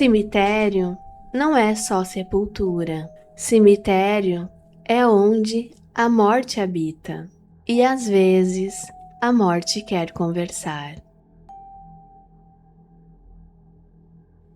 Cemitério não é só sepultura. Cemitério é onde a morte habita. E às vezes a morte quer conversar.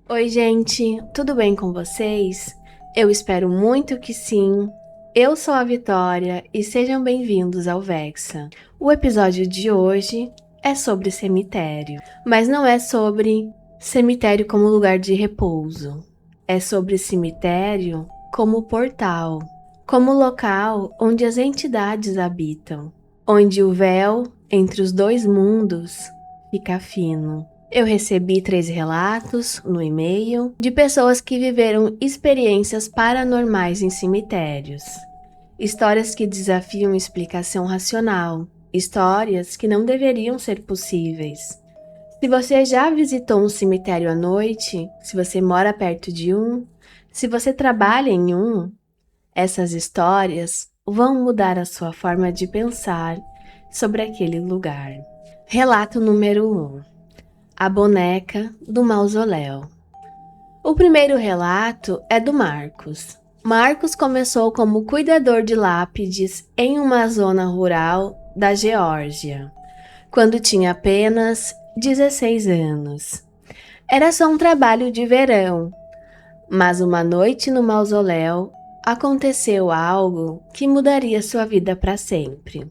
Oi, gente, tudo bem com vocês? Eu espero muito que sim. Eu sou a Vitória e sejam bem-vindos ao Vexa. O episódio de hoje é sobre cemitério, mas não é sobre cemitério como lugar de repouso. É sobre cemitério como portal, como local onde as entidades habitam, onde o véu entre os dois mundos fica fino. Eu recebi 3 relatos no e-mail de pessoas que viveram experiências paranormais em cemitérios. Histórias que desafiam explicação racional, histórias que não deveriam ser possíveis. Se você já visitou um cemitério à noite, se você mora perto de um, se você trabalha em um, essas histórias vão mudar a sua forma de pensar sobre aquele lugar. Relato número 1. A boneca do mausoléu. O primeiro relato é do Marcos. Marcos começou como cuidador de lápides em uma zona rural da Geórgia, quando tinha apenas 16 anos. Era só um trabalho de verão, mas uma noite no mausoléu aconteceu algo que mudaria sua vida para sempre.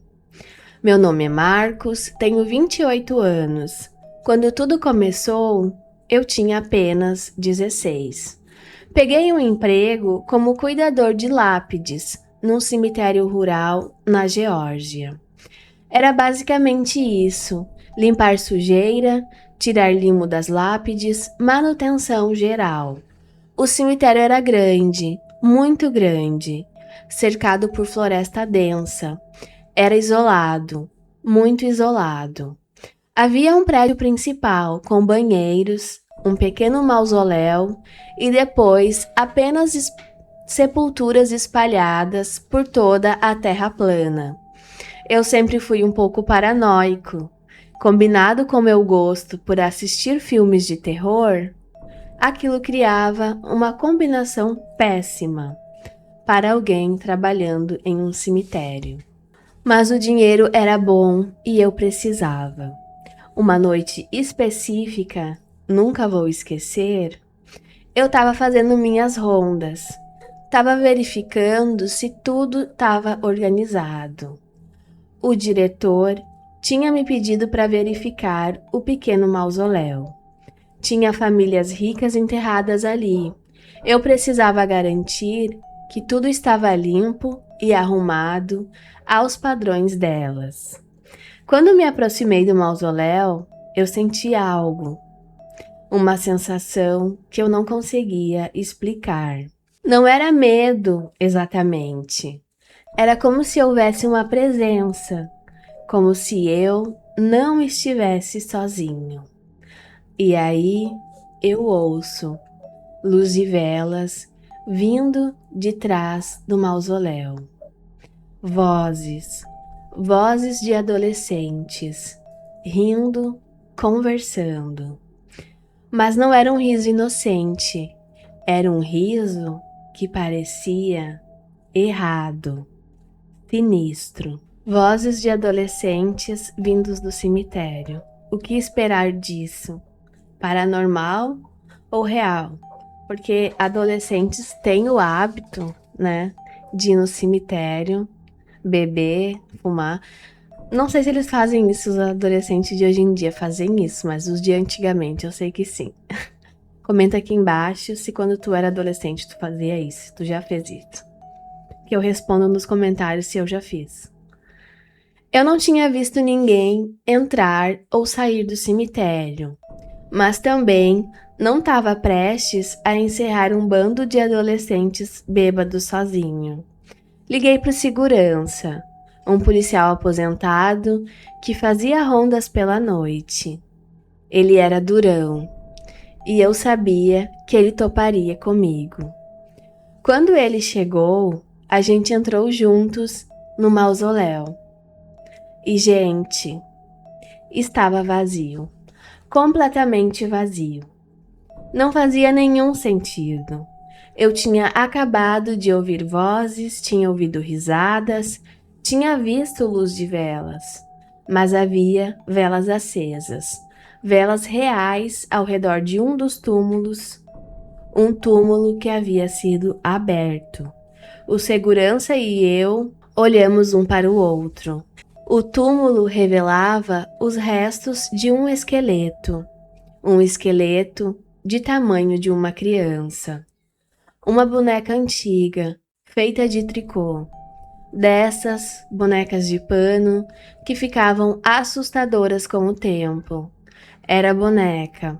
Meu nome é Marcos, tenho 28 anos. Quando tudo começou, eu tinha apenas 16. Peguei um emprego como cuidador de lápides num cemitério rural na Geórgia. Era basicamente isso: limpar sujeira, tirar limo das lápides, manutenção geral. O cemitério era grande, muito grande, cercado por floresta densa. Era isolado, muito isolado. Havia um prédio principal com banheiros, um pequeno mausoléu e depois apenas sepulturas espalhadas por toda a terra plana. Eu sempre fui um pouco paranoico. Combinado com meu gosto por assistir filmes de terror, aquilo criava uma combinação péssima para alguém trabalhando em um cemitério. Mas o dinheiro era bom e eu precisava. Uma noite específica, nunca vou esquecer, eu estava fazendo minhas rondas. Estava verificando se tudo estava organizado. O diretor tinha me pedido para verificar o pequeno mausoléu. Tinha famílias ricas enterradas ali. Eu precisava garantir que tudo estava limpo e arrumado aos padrões delas. Quando me aproximei do mausoléu, eu senti algo, uma sensação que eu não conseguia explicar. Não era medo, exatamente. Era como se houvesse uma presença, como se eu não estivesse sozinho. E aí eu ouço luz e velas vindo de trás do mausoléu. Vozes, vozes de adolescentes, rindo, conversando. Mas não era um riso inocente, era um riso que parecia errado, sinistro. Vozes de adolescentes vindos do cemitério. O que esperar disso? Paranormal ou real? Porque adolescentes têm o hábito, né, de ir no cemitério, beber, fumar. Não sei se eles fazem isso, os adolescentes de hoje em dia fazem isso, mas os de antigamente eu sei que sim. Comenta aqui embaixo se quando tu era adolescente tu fazia isso, tu já fez isso. Que eu respondo nos comentários se eu já fiz. Eu não tinha visto ninguém entrar ou sair do cemitério, mas também não estava prestes a encerrar um bando de adolescentes bêbados sozinho. Liguei para o segurança, um policial aposentado que fazia rondas pela noite. Ele era durão e eu sabia que ele toparia comigo. Quando ele chegou, a gente entrou juntos no mausoléu. E, gente, estava vazio, completamente vazio. Não fazia nenhum sentido. Eu tinha acabado de ouvir vozes, tinha ouvido risadas, tinha visto luz de velas, mas havia velas acesas, velas reais ao redor de um dos túmulos, um túmulo que havia sido aberto. O segurança e eu olhamos um para o outro. O túmulo revelava os restos de um esqueleto de tamanho de uma criança. Uma boneca antiga, feita de tricô. Dessas bonecas de pano que ficavam assustadoras com o tempo. Era a boneca.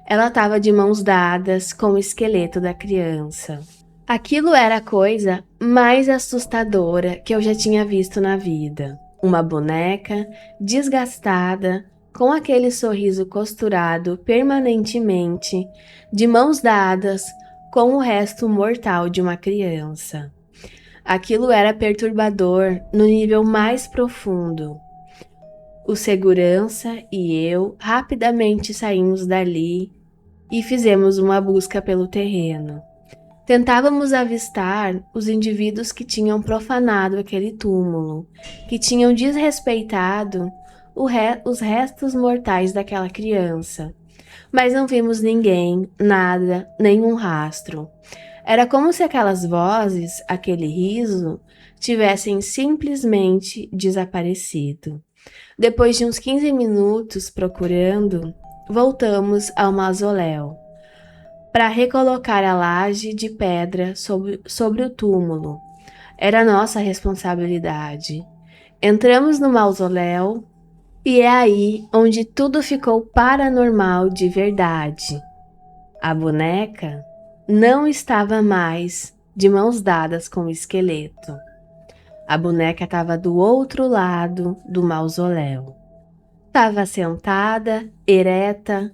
Ela estava de mãos dadas com o esqueleto da criança. Aquilo era a coisa mais assustadora que eu já tinha visto na vida. Uma boneca desgastada, com aquele sorriso costurado permanentemente, de mãos dadas com o resto mortal de uma criança. Aquilo era perturbador no nível mais profundo. O segurança e eu rapidamente saímos dali e fizemos uma busca pelo terreno. Tentávamos avistar os indivíduos que tinham profanado aquele túmulo, que tinham desrespeitado os restos mortais daquela criança. Mas não vimos ninguém, nada, nenhum rastro. Era como se aquelas vozes, aquele riso, tivessem simplesmente desaparecido. Depois de uns 15 minutos procurando, voltamos ao mausoléu para recolocar a laje de pedra sobre o túmulo. Era nossa responsabilidade. Entramos no mausoléu e é aí onde tudo ficou paranormal de verdade. A boneca não estava mais de mãos dadas com o esqueleto. A boneca estava do outro lado do mausoléu. Estava sentada, ereta,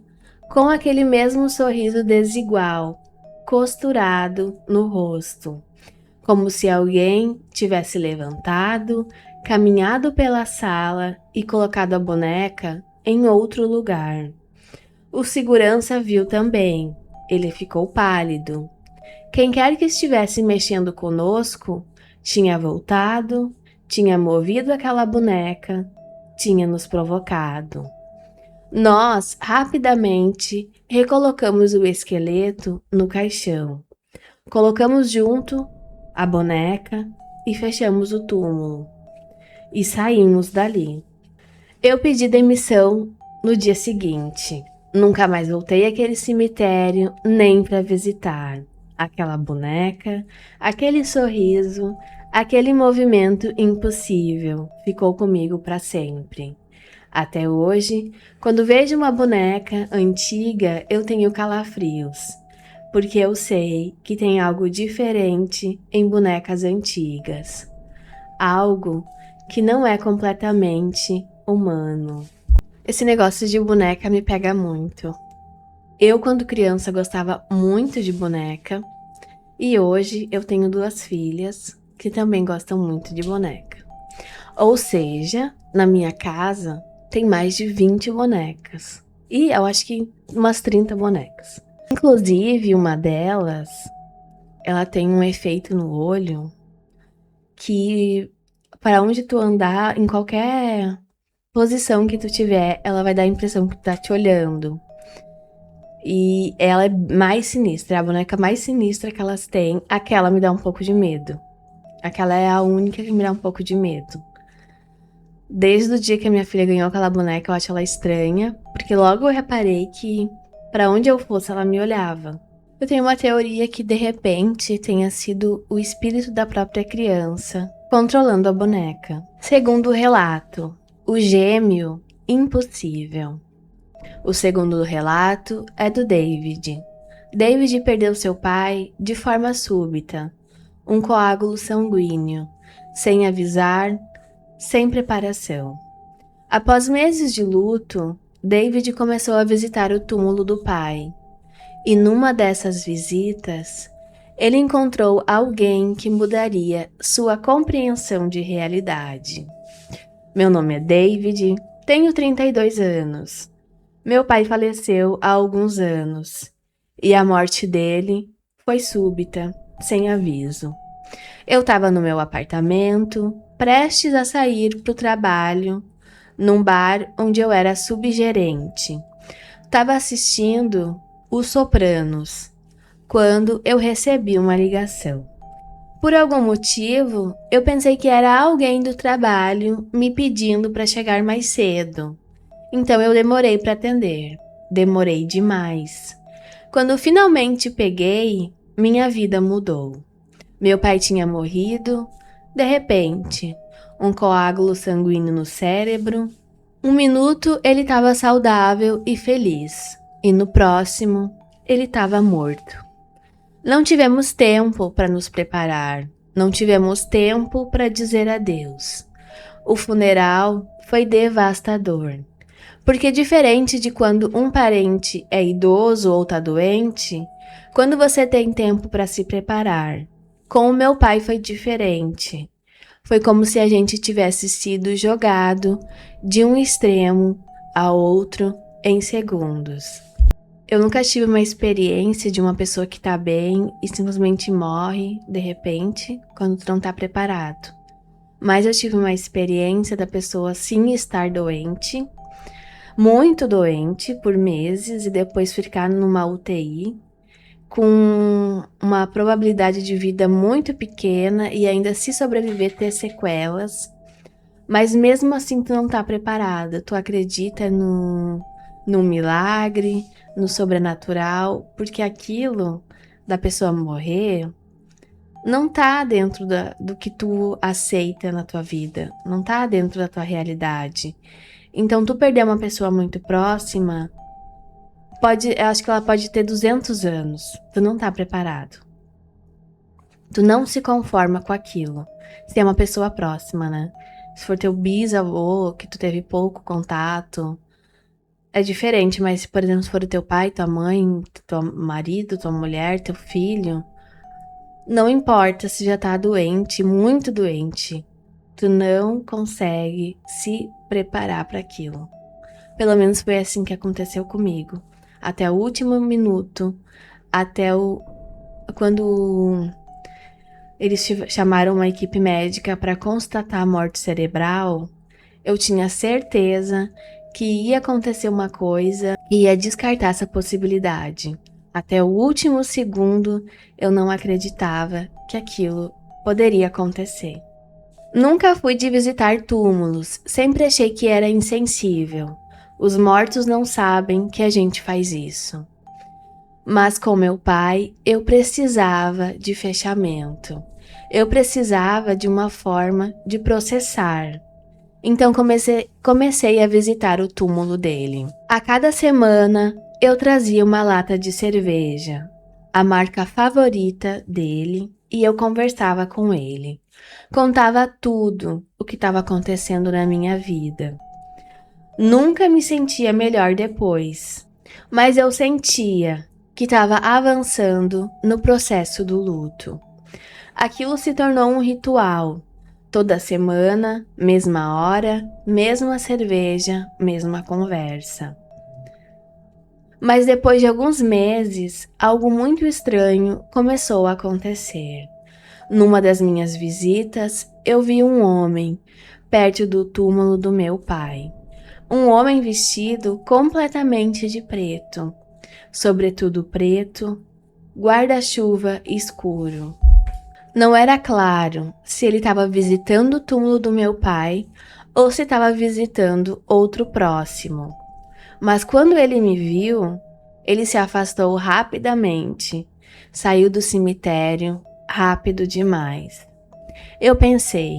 com aquele mesmo sorriso desigual, costurado no rosto, como se alguém tivesse levantado, caminhado pela sala e colocado a boneca em outro lugar. O segurança viu também. Ele ficou pálido. Quem quer que estivesse mexendo conosco tinha voltado, tinha movido aquela boneca, tinha nos provocado. Nós, rapidamente, recolocamos o esqueleto no caixão. Colocamos junto a boneca e fechamos o túmulo. E saímos dali. Eu pedi demissão no dia seguinte. Nunca mais voltei àquele cemitério nem para visitar. Aquela boneca, aquele sorriso, aquele movimento impossível ficou comigo para sempre. Até hoje, quando vejo uma boneca antiga, eu tenho calafrios, porque eu sei que tem algo diferente em bonecas antigas. Algo que não é completamente humano. Esse negócio de boneca me pega muito. Eu, quando criança, gostava muito de boneca, e hoje eu tenho 2 filhas que também gostam muito de boneca. Ou seja, na minha casa tem mais de 20 bonecas. E eu acho que umas 30 bonecas. Inclusive, uma delas, ela tem um efeito no olho que, para onde tu andar, em qualquer posição que tu tiver, ela vai dar a impressão que tu tá te olhando. E ela é mais sinistra, é a boneca mais sinistra que elas têm. Aquela me dá um pouco de medo. Aquela é a única que me dá um pouco de medo. Desde o dia que a minha filha ganhou aquela boneca, eu acho ela estranha, porque logo eu reparei que, para onde eu fosse, ela me olhava. Eu tenho uma teoria que, de repente, tenha sido o espírito da própria criança controlando a boneca. Segundo o relato, o gêmeo impossível. O segundo relato é do David. David perdeu seu pai de forma súbita, um coágulo sanguíneo, sem avisar, sem preparação. Após meses de luto, David começou a visitar o túmulo do pai. E numa dessas visitas, ele encontrou alguém que mudaria sua compreensão de realidade. Meu nome é David, tenho 32 anos. Meu pai faleceu há alguns anos E a morte dele foi súbita, sem aviso. Eu estava no meu apartamento, prestes a sair para o trabalho, num bar onde eu era subgerente. Estava assistindo Os Sopranos, quando eu recebi uma ligação. Por algum motivo, eu pensei que era alguém do trabalho me pedindo para chegar mais cedo. Então eu demorei para atender. Demorei demais. Quando finalmente peguei, minha vida mudou. Meu pai tinha morrido, de repente, um coágulo sanguíneo no cérebro. Um minuto ele estava saudável e feliz, e no próximo ele estava morto. Não tivemos tempo para nos preparar, não tivemos tempo para dizer adeus. O funeral foi devastador, porque diferente de quando um parente é idoso ou está doente, quando você tem tempo para se preparar. Com o meu pai foi diferente. Foi como se a gente tivesse sido jogado de um extremo a outro em segundos. Eu nunca tive uma experiência de uma pessoa que tá bem e simplesmente morre de repente quando tu não tá preparado. Mas eu tive uma experiência da pessoa sim estar doente, muito doente por meses e depois ficar numa UTI com uma probabilidade de vida muito pequena e ainda se sobreviver ter sequelas. Mas mesmo assim tu não tá preparada, tu acredita no milagre, no sobrenatural, porque aquilo da pessoa morrer não tá dentro do que tu aceita na tua vida, não tá dentro da tua realidade. Então tu perder uma pessoa muito próxima, eu acho que ela pode ter 200 anos, tu não tá preparado. Tu não se conforma com aquilo, se é uma pessoa próxima, né? Se for teu bisavô, que tu teve pouco contato, é diferente, mas, por exemplo, se for o teu pai, tua mãe, teu marido, tua mulher, teu filho, não importa se já tá doente, muito doente, tu não consegue se preparar para aquilo. Pelo menos foi assim que aconteceu comigo. Até o último minuto, quando eles chamaram uma equipe médica para constatar a morte cerebral, eu tinha certeza que ia acontecer uma coisa e ia descartar essa possibilidade. Até o último segundo, eu não acreditava que aquilo poderia acontecer. Nunca fui de visitar túmulos, sempre achei que era insensível. Os mortos não sabem que a gente faz isso. Mas com meu pai, eu precisava de fechamento. Eu precisava de uma forma de processar. Então comecei a visitar o túmulo dele. A cada semana, eu trazia uma lata de cerveja, a marca favorita dele, e eu conversava com ele. Contava tudo o que estava acontecendo na minha vida. Nunca me sentia melhor depois, mas eu sentia que estava avançando no processo do luto. Aquilo se tornou um ritual. Toda semana, mesma hora, mesma cerveja, mesma conversa. Mas depois de alguns meses, algo muito estranho começou a acontecer. Numa das minhas visitas, eu vi um homem perto do túmulo do meu pai. Um homem vestido completamente de preto, sobretudo preto, guarda-chuva escuro. Não era claro se ele estava visitando o túmulo do meu pai ou se estava visitando outro próximo. Mas quando ele me viu, ele se afastou rapidamente, saiu do cemitério rápido demais. Eu pensei,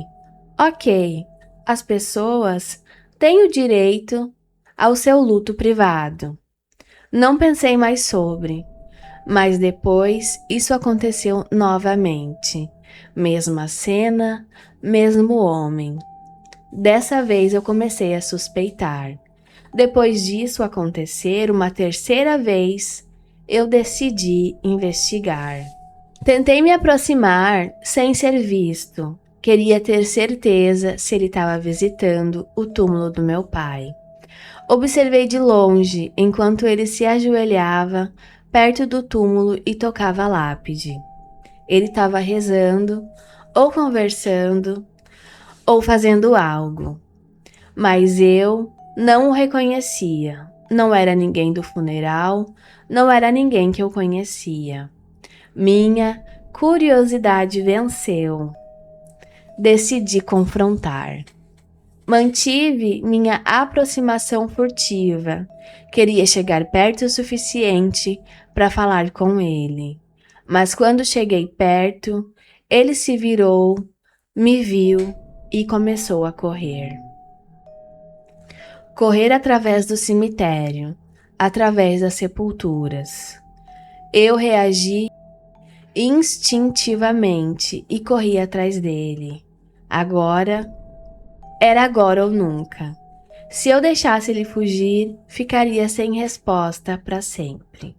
ok, as pessoas têm o direito ao seu luto privado. Não pensei mais sobre. Mas depois isso aconteceu novamente. Mesma cena, mesmo homem. Dessa vez eu comecei a suspeitar. Depois disso acontecer uma terceira vez, eu decidi investigar. Tentei me aproximar sem ser visto. Queria ter certeza se ele estava visitando o túmulo do meu pai. Observei de longe enquanto ele se ajoelhava perto do túmulo e tocava a lápide. Ele estava rezando, ou conversando, ou fazendo algo. Mas eu não o reconhecia. Não era ninguém do funeral, não era ninguém que eu conhecia. Minha curiosidade venceu. Decidi confrontar. Mantive minha aproximação furtiva. Queria chegar perto o suficiente para falar com ele. Mas quando cheguei perto, ele se virou, me viu e começou a correr. Correr através do cemitério, através das sepulturas. Eu reagi instintivamente e corri atrás dele. Era agora ou nunca. Se eu deixasse ele fugir, ficaria sem resposta para sempre.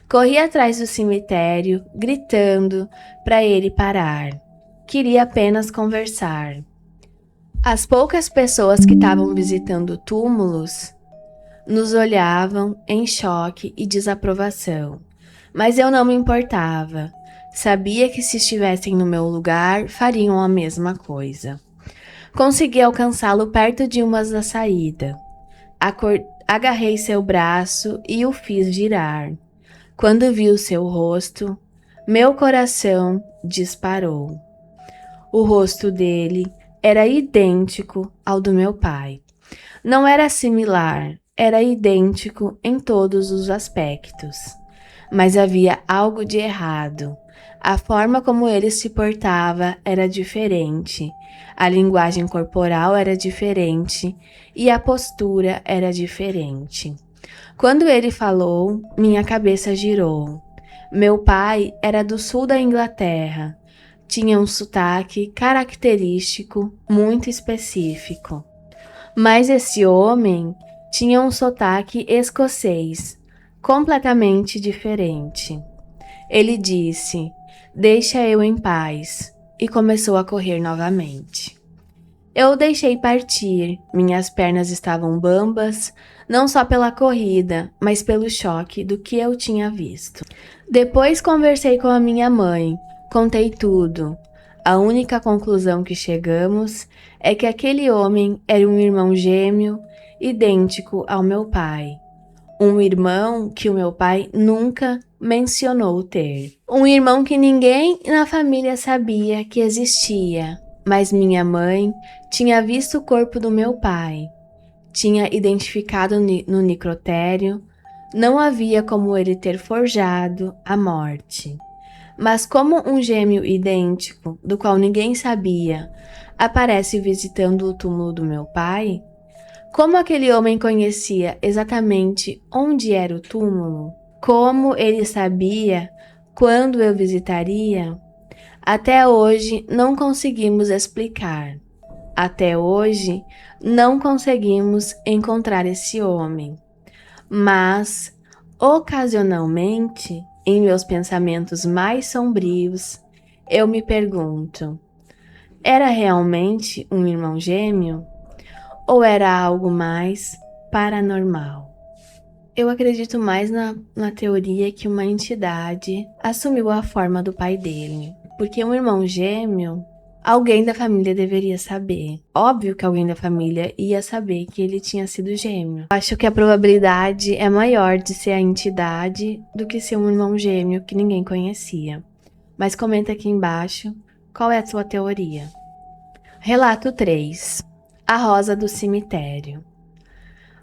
Corri atrás do cemitério, gritando para ele parar. Queria apenas conversar. As poucas pessoas que estavam visitando túmulos nos olhavam em choque e desaprovação, mas eu não me importava. Sabia que se estivessem no meu lugar, fariam a mesma coisa. Consegui alcançá-lo perto de uma da saída. Agarrei seu braço e o fiz girar. Quando vi o seu rosto, meu coração disparou. O rosto dele era idêntico ao do meu pai. Não era similar, era idêntico em todos os aspectos. Mas havia algo de errado. A forma como ele se portava era diferente, a linguagem corporal era diferente e a postura era diferente. Quando ele falou, minha cabeça girou. Meu pai era do sul da Inglaterra. Tinha um sotaque característico muito específico. Mas esse homem tinha um sotaque escocês, completamente diferente. Ele disse: "Deixa eu em paz", e começou a correr novamente. Eu o deixei partir, minhas pernas estavam bambas, não só pela corrida, mas pelo choque do que eu tinha visto. Depois conversei com a minha mãe, contei tudo. A única conclusão que chegamos é que aquele homem era um irmão gêmeo, idêntico ao meu pai. Um irmão que o meu pai nunca mencionou ter. Um irmão que ninguém na família sabia que existia, mas minha mãe tinha visto o corpo do meu pai. Tinha identificado no necrotério, não havia como ele ter forjado a morte. Mas como um gêmeo idêntico, do qual ninguém sabia, aparece visitando o túmulo do meu pai, como aquele homem conhecia exatamente onde era o túmulo? Como ele sabia quando eu visitaria? Até hoje não conseguimos explicar. Até hoje não conseguimos encontrar esse homem. Mas, ocasionalmente, em meus pensamentos mais sombrios, eu me pergunto: era realmente um irmão gêmeo? Ou era algo mais paranormal? Eu acredito mais na teoria que uma entidade assumiu a forma do pai dele. Porque um irmão gêmeo, alguém da família deveria saber. Óbvio que alguém da família ia saber que ele tinha sido gêmeo. Acho que a probabilidade é maior de ser a entidade do que ser um irmão gêmeo que ninguém conhecia. Mas comenta aqui embaixo qual é a sua teoria. Relato 3. A Rosa do Cemitério.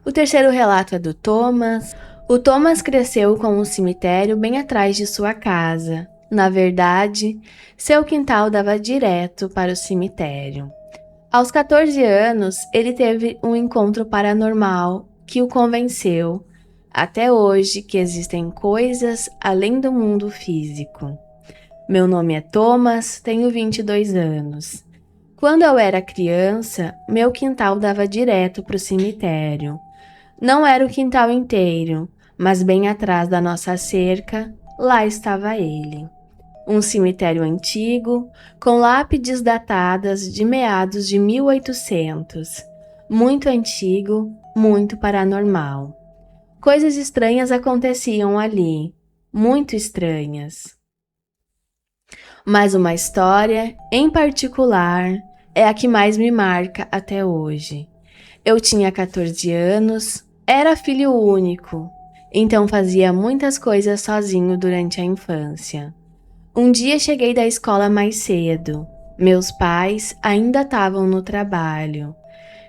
O terceiro relato é do Thomas. O Thomas cresceu com um cemitério bem atrás de sua casa. Na verdade, seu quintal dava direto para o cemitério. Aos 14 anos, ele teve um encontro paranormal que o convenceu, até hoje, que existem coisas além do mundo físico. Meu nome é Thomas, tenho 22 anos. Quando eu era criança, meu quintal dava direto para o cemitério. Não era o quintal inteiro, mas bem atrás da nossa cerca, lá estava ele. Um cemitério antigo, com lápides datadas de meados de 1800. Muito antigo, muito paranormal. Coisas estranhas aconteciam ali. muito estranhas. Mas uma história, em particular, é a que mais me marca até hoje. Eu tinha 14 anos, era filho único, então fazia muitas coisas sozinho durante a infância. Um dia cheguei da escola mais cedo. Meus pais ainda estavam no trabalho,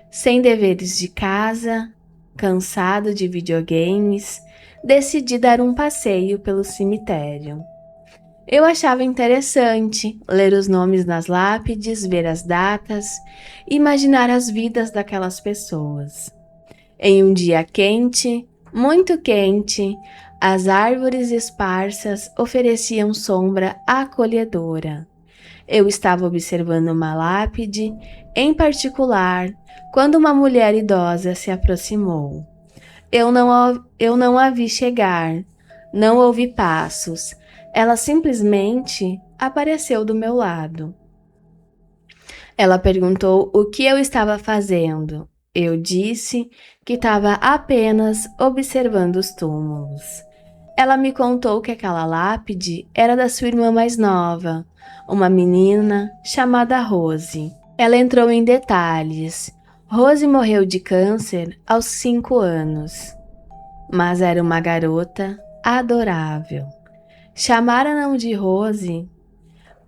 sem deveres de casa, cansado de videogames, decidi dar um passeio pelo cemitério. Eu achava interessante ler os nomes nas lápides, ver as datas, imaginar as vidas daquelas pessoas. Em um dia quente, muito quente, as árvores esparsas ofereciam sombra acolhedora. Eu estava observando uma lápide, em particular, quando uma mulher idosa se aproximou. Eu não a vi chegar, não ouvi passos. Ela simplesmente apareceu do meu lado. Ela perguntou o que eu estava fazendo. Eu disse que estava apenas observando os túmulos. Ela me contou que aquela lápide era da sua irmã mais nova, uma menina chamada Rose. Ela entrou em detalhes. Rose morreu de câncer aos 5 anos, mas era uma garota adorável. Chamaram-na de Rose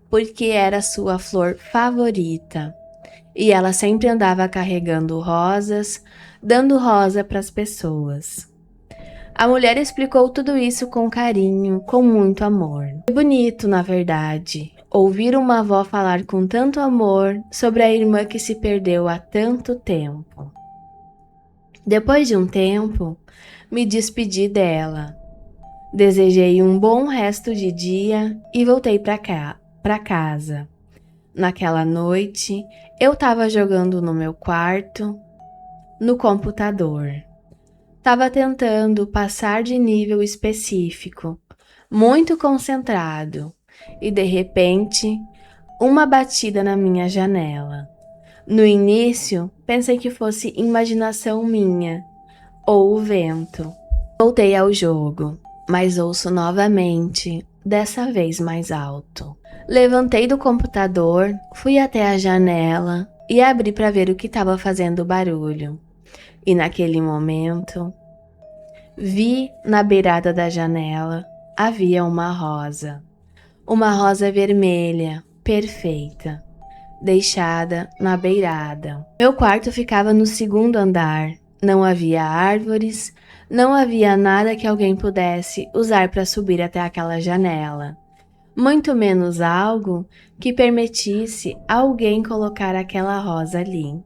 porque era sua flor favorita e ela sempre andava carregando rosas, dando rosa para as pessoas. A mulher explicou tudo isso com carinho, com muito amor. Foi bonito, na verdade, ouvir uma avó falar com tanto amor sobre a irmã que se perdeu há tanto tempo. Depois de um tempo, me despedi dela. Desejei um bom resto de dia e voltei para casa. Naquela noite, eu estava jogando no meu quarto, no computador. Estava tentando passar de nível específico, muito concentrado, e de repente, uma batida na minha janela. No início, pensei que fosse imaginação minha, ou o vento. Voltei ao jogo, mas ouço novamente, dessa vez mais alto. Levantei do computador, fui até a janela e abri para ver o que estava fazendo barulho. E naquele momento, vi na beirada da janela havia uma rosa vermelha, perfeita, deixada na beirada. Meu quarto ficava no segundo andar, não havia árvores, não havia nada que alguém pudesse usar para subir até aquela janela, muito menos algo que permitisse alguém colocar aquela rosa ali.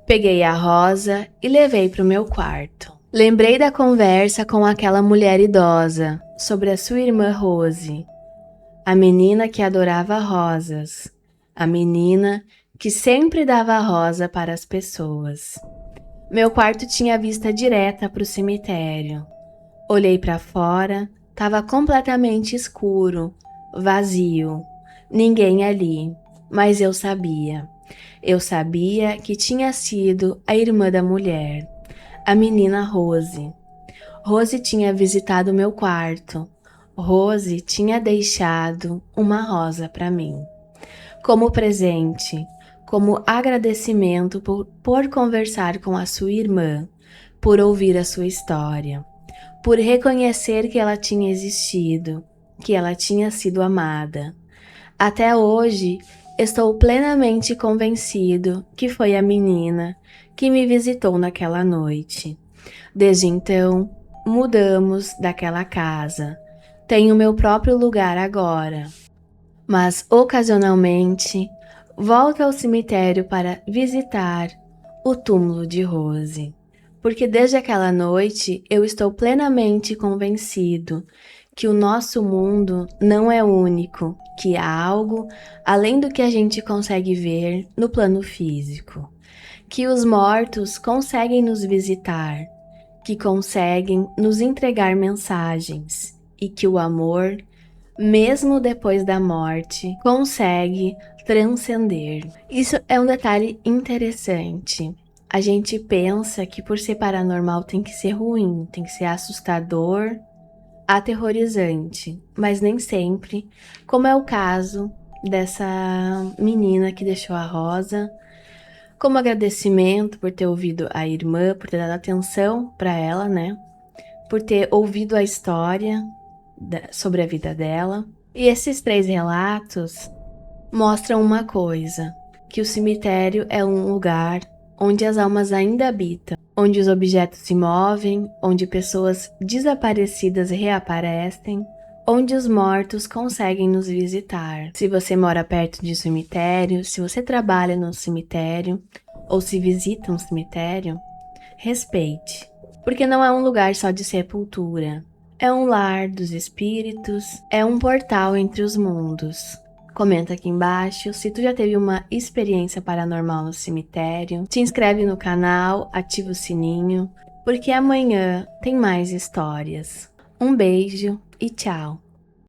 Peguei a rosa e levei para o meu quarto. Lembrei da conversa com aquela mulher idosa sobre a sua irmã Rose, a menina que adorava rosas, a menina que sempre dava rosa para as pessoas. Meu quarto tinha vista direta para o cemitério. Olhei para fora, estava completamente escuro, vazio, ninguém ali, mas eu sabia. Eu sabia que tinha sido a irmã da mulher, a menina Rose. Rose tinha visitado meu quarto. Rose tinha deixado uma rosa para mim, como presente, como agradecimento por conversar com a sua irmã, por ouvir a sua história, por reconhecer que ela tinha existido, que ela tinha sido amada. Até hoje, estou plenamente convencido que foi a menina que me visitou naquela noite. Desde então, mudamos daquela casa. Tenho meu próprio lugar agora, mas ocasionalmente volto ao cemitério para visitar o túmulo de Rose, porque desde aquela noite eu estou plenamente convencido que o nosso mundo não é único, que há algo além do que a gente consegue ver no plano físico, que os mortos conseguem nos visitar, que conseguem nos entregar mensagens e que o amor, mesmo depois da morte, consegue transcender. Isso é um detalhe interessante. A gente pensa que por ser paranormal tem que ser ruim, tem que ser assustador, aterrorizante, mas nem sempre, como é o caso dessa menina que deixou a rosa, como agradecimento por ter ouvido a irmã, por ter dado atenção para ela, né? Por ter ouvido a história sobre a vida dela. E esses 3 relatos mostram uma coisa, que o cemitério é um lugar onde as almas ainda habitam, onde os objetos se movem, onde pessoas desaparecidas reaparecem, onde os mortos conseguem nos visitar. Se você mora perto de cemitério, se você trabalha no cemitério, ou se visita um cemitério, respeite, porque não é um lugar só de sepultura. É um lar dos espíritos, é um portal entre os mundos. Comenta aqui embaixo se tu já teve uma experiência paranormal no cemitério. Te inscreve no canal, ativa o sininho, porque amanhã tem mais histórias. Um beijo e tchau!